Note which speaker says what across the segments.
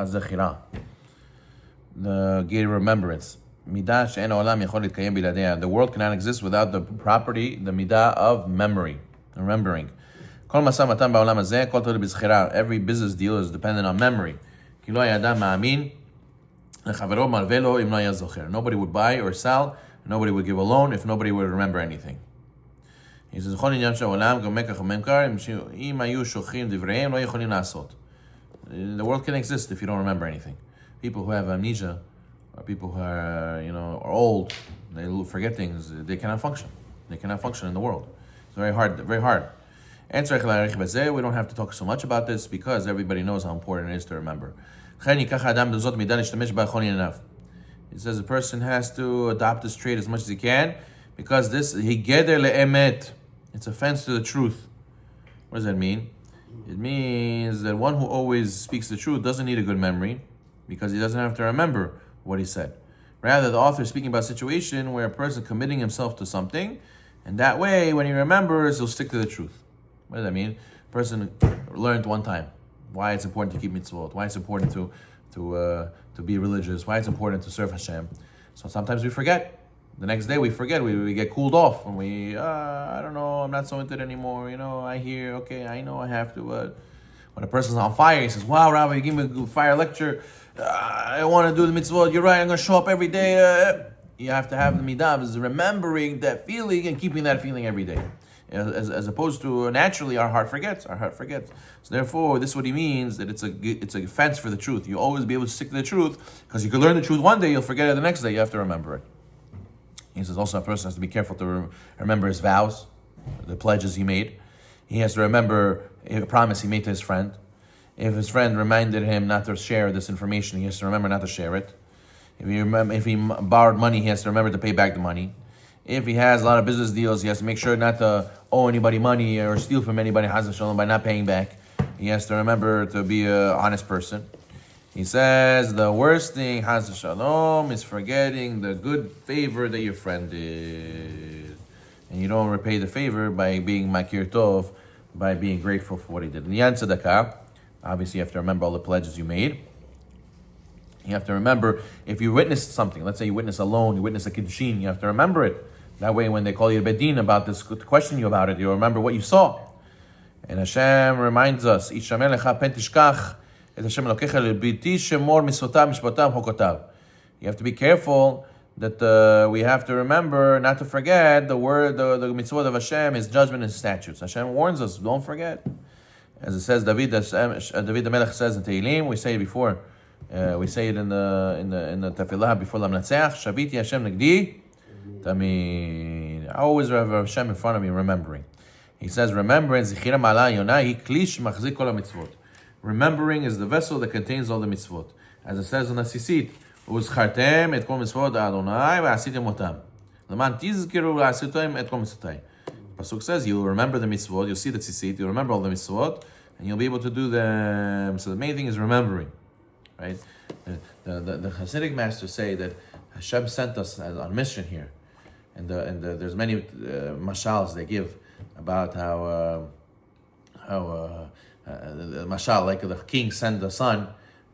Speaker 1: הזכירה. The gate of remembrance. מידה שאין העולם יכול להתקיים בלעדיה. The world cannot exist without the property, the מידה of memory, remembering. כל משא ומתן בעולם הזה, כל תלוי בזכירה. Every business deal is dependent on memory. כי לא היה אדם מאמין, לחברו מלווה לו אם לא היה זוכר. Nobody would buy or sell, nobody would give a loan if nobody would remember anything. He says, בכל עניין של העולם, גם מקח וממכר, אם היו שוכחים דבריהם, לא יכולים לעשות. The world can exist if you don't remember anything. People who have amnesia, or people who are, are old, they forget things, they cannot function. They cannot function in the world. It's very hard, very hard. We don't have to talk so much about this because everybody knows how important it is to remember. He says a person has to adopt this trait as much as he can because this, it's offense to the truth. What does that mean? It means that one who always speaks the truth doesn't need a good memory because he doesn't have to remember what he said. Rather, the author is speaking about a situation where a person committing himself to something, and that way, when he remembers, he'll stick to the truth. What does that mean? A person learned one time why it's important to keep mitzvot, why it's important to be religious, why it's important to serve Hashem. So sometimes we forget. The next day we forget, we get cooled off, and I don't know, I'm not so into it anymore, I hear, okay, I know I have to, but when a person's on fire, he says, wow, Rabbi, you give me a fire lecture, I want to do the mitzvot, you're right, I'm going to show up every day. You have to have the midah, is remembering that feeling and keeping that feeling every day. As opposed to naturally our heart forgets. So therefore, this is what he means, that it's a fence for the truth. You'll always be able to stick to the truth, because you can learn the truth one day, you'll forget it the next day, you have to remember it. He says also a person has to be careful to remember his vows, the pledges he made. He has to remember a promise he made to his friend. If his friend reminded him not to share this information, he has to remember not to share it. If he borrowed money, he has to remember to pay back the money. If he has a lot of business deals, he has to make sure not to owe anybody money or steal from anybody by not paying back. He has to remember to be an honest person. He says the worst thing, Chas Shalom, is forgetting the good favor that your friend did. And you don't repay the favor by being makir tov, by being grateful for what he did. Niyan tzedakah, obviously you have to remember all the pledges you made. You have to remember, if you witnessed something, let's say you witness a loan, you witness a kiddushin, you have to remember it. That way when they call you to Bedin about this, to question you about it, you'll remember what you saw. And Hashem reminds us, you have to be careful that we have to remember not to forget the word, the mitzvot of Hashem, His judgment and statutes. Hashem warns us, don't forget. As it says, David the Melech says in Tehillim, we say it before, we say it in the tefillah before Lamnatzeach, Shaviti Hashem Nagdi, Tamid. I always have Hashem in front of me, remembering. He says, remembrance, remembering is the vessel that contains all the mitzvot. As it says in the Sisit, Uzchartem et kol mitzvot Adonai ve'asitem otam. Leman tizkiru ve'asitem et kol mitzvotai. Pasuk says, you'll remember the mitzvot, you'll see the Sisit, you'll remember all the mitzvot, and you'll be able to do them. So the main thing is remembering, right? The Hasidic masters say that Hashem sent us on mission here. And there's many mashals they give about how the mashal, like the king sent the son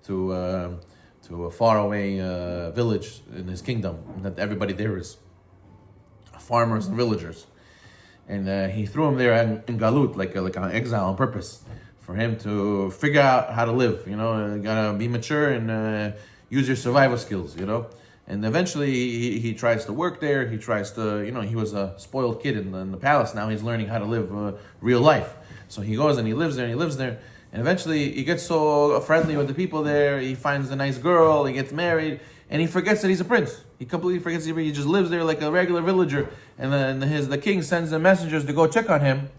Speaker 1: to a faraway village in his kingdom, that everybody there is farmers and villagers, and he threw him there in galut, like an exile on purpose, for him to figure out how to live. You gotta be mature and use your survival skills. And eventually he tries to work there. He tries to, he was a spoiled kid in the palace. Now he's learning how to live real life. So he goes and he lives there. And eventually he gets so friendly with the people there. He finds a nice girl. He gets married. And he forgets that he's a prince. He completely forgets he just lives there like a regular villager. And then the king sends the messengers to go check on him.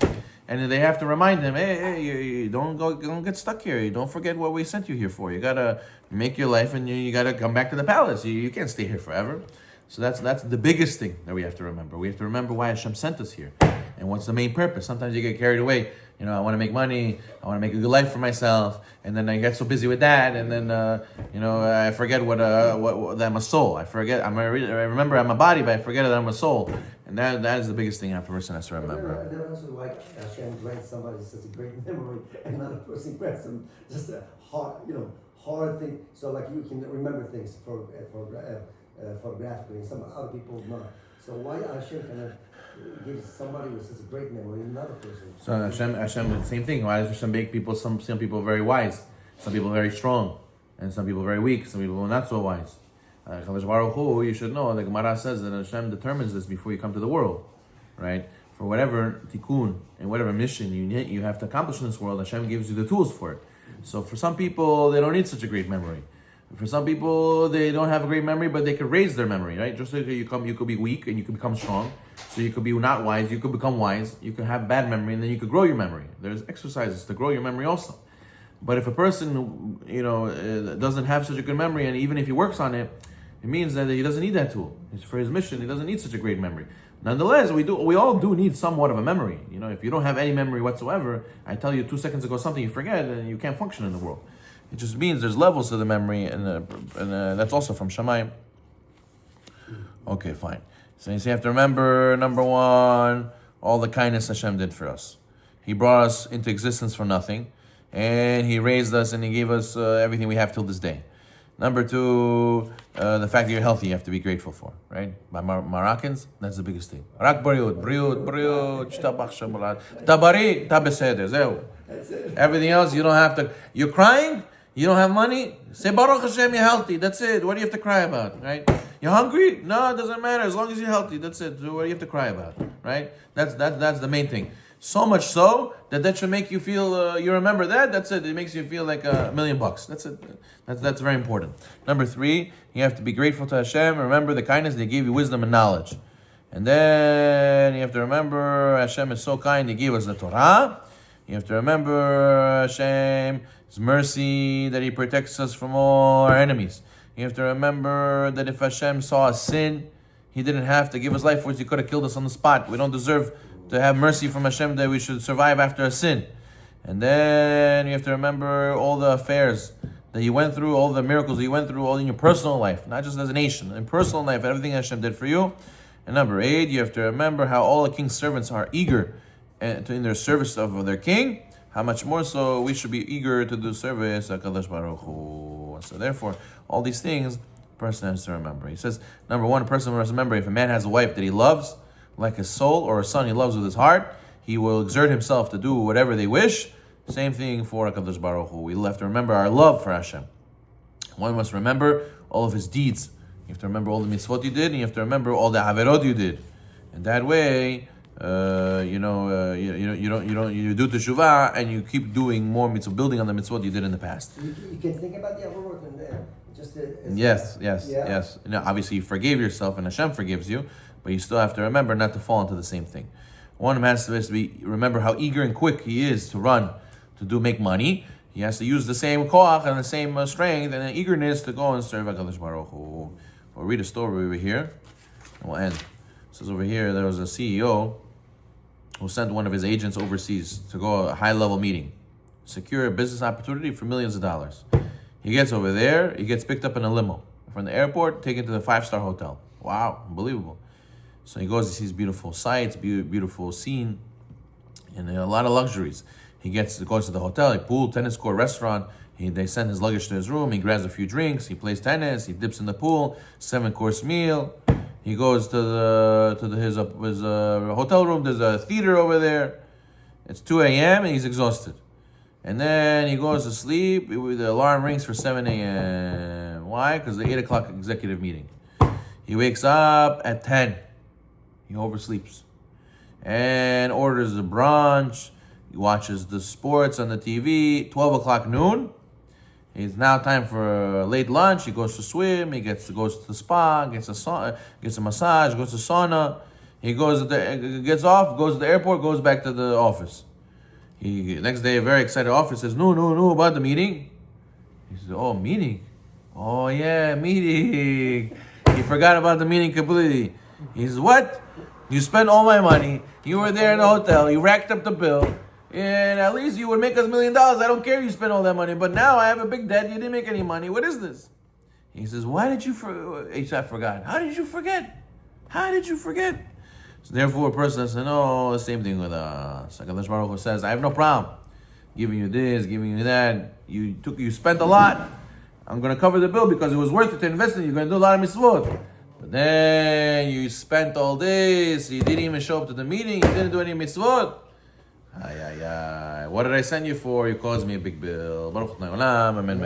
Speaker 1: And they have to remind him, hey, don't get stuck here. You don't forget what we sent you here for. You gotta make your life, and you gotta come back to the palace. You can't stay here forever. So that's the biggest thing that we have to remember. We have to remember why Hashem sent us here, and what's the main purpose. Sometimes you get carried away. I want to make money. I want to make a good life for myself, and then I get so busy with that, and then I forget what that I'm a soul. I remember I'm a body, but I forget that I'm a soul, and that is the biggest thing a person has to remember.
Speaker 2: Then also like Hashem grants somebody such a great memory, and another person grants them just a hard thing. So like you can remember things photographically, and some other people not. So why Hashem cannot give somebody with such a great memory another person?
Speaker 1: So Hashem, the same thing. Why does Hashem make people? Some people very wise, some people very strong, and some people very weak. Some people not so wise. Kadosh Baruch Hu, you should know. The Gemara says that Hashem determines this before you come to the world, right? For whatever tikkun and whatever mission you have to accomplish in this world, Hashem gives you the tools for it. So for some people, they don't need such a great memory. For some people, they don't have a great memory, but they could raise their memory, right? Just like you could be weak and you could become strong. So you could be not wise, you could become wise. You could have bad memory, and then you could grow your memory. There's exercises to grow your memory also. But if a person, doesn't have such a good memory, and even if he works on it, it means that he doesn't need that tool. It's for his mission. He doesn't need such a great memory. Nonetheless, we all do need somewhat of a memory. If you don't have any memory whatsoever, I tell you 2 seconds ago something you forget, and you can't function in the world. It just means there's levels to the memory, and that's also from Shamayim. Okay, fine. So you have to remember, number one, all the kindness Hashem did for us. He brought us into existence for nothing, and He raised us, and He gave us everything we have till this day. Number two, the fact that you're healthy, you have to be grateful for, right? By Moroccans, that's the biggest thing. Rak bariut, shtabach shabulat, tabari, tabeseder, zeu.
Speaker 2: That's it.
Speaker 1: Everything else, you don't have to. You're crying, you don't have money, say Baruch Hashem, you're healthy, that's it. What do you have to cry about, right? You're hungry? No, it doesn't matter, as long as you're healthy, that's it. So what do you have to cry about, right? That's the main thing. So much so that should make you feel, you remember that, that's it. It makes you feel like $1 million. That's it. That's very important. Number three, you have to be grateful to Hashem. Remember the kindness, they gave you wisdom and knowledge. And then you have to remember Hashem is so kind, He gave us the Torah. You have to remember Hashem's mercy, that He protects us from all our enemies. You have to remember that if Hashem saw a sin, He didn't have to give us life for us. He could have killed us on the spot. We don't deserve to have mercy from Hashem that we should survive after a sin. And then you have to remember all the affairs that you went through, all the miracles that you went through, all in your personal life, not just as a nation, in personal life, everything Hashem did for you. And number 8, you have to remember how all the king's servants are eager in their service of their king. How much more so we should be eager to do service of Kadosh Baruch Hu. So therefore, all these things, a person has to remember. He says, number 1, a person must remember if a man has a wife that he loves, like his soul, or a son he loves with his heart, he will exert himself to do whatever they wish. Same thing for HaKadosh Baruch Hu. We have to remember our love for Hashem. One must remember all of his deeds. You have to remember all the mitzvot you did, and you have to remember all the averot you did. And that way, you do teshuvah, and you keep doing more mitzvot, building on the mitzvot you did in the past.
Speaker 2: You can think about the averot and just
Speaker 1: Yes. Obviously, you forgave yourself, and Hashem forgives you. But you still have to remember not to fall into the same thing. One has to remember how eager and quick he is to run, to make money. He has to use the same koach and the same strength and eagerness to go and serve HaKadosh Baruch Hu. We'll read a story over here, and we'll end. It says over here, there was a CEO who sent one of his agents overseas to go a high-level meeting, secure a business opportunity for millions of dollars. He gets over there, he gets picked up in a limo from the airport, taken to the 5-star hotel. Wow, unbelievable. So he goes, he sees beautiful sights, beautiful scene, and a lot of luxuries. He goes to the hotel, a pool, tennis court, restaurant. They send his luggage to his room. He grabs a few drinks. He plays tennis. He dips in the pool. 7-course meal. He goes to his hotel room. There's a theater over there. It's 2 a.m. and he's exhausted. And then he goes to sleep. The alarm rings for 7 a.m. Why? Because the 8 o'clock executive meeting. He wakes up at 10. He oversleeps and orders a brunch. He watches the sports on the TV. 12 o'clock noon. It's now time for a late lunch. He goes to swim. He goes to the spa. Gets a massage. Goes to sauna. He gets off. Goes to the airport. Goes back to the office. Next day, a very excited officer says, No, about the meeting. He says, oh, meeting? Oh, yeah, meeting. He forgot about the meeting completely. He says, what? You spent all my money. You were there in the hotel. You racked up the bill. And at least you would make us $1 million. I don't care you spent all that money. But now I have a big debt. You didn't make any money. What is this? He says, why did you forget? He said, I forgot. How did you forget? So therefore, a person has to know the same thing with us. HaKadosh Baruch Hu says, I have no problem giving you this, giving you that. You spent a lot. I'm going to cover the bill because it was worth it to invest in. You're going to do a lot of mitzvot. But then you spent all this. You didn't even show up to the meeting. You didn't do any mitzvot. Ay. What did I send you for? You caused me a big bill. Baruch Adonai Olam. Amen.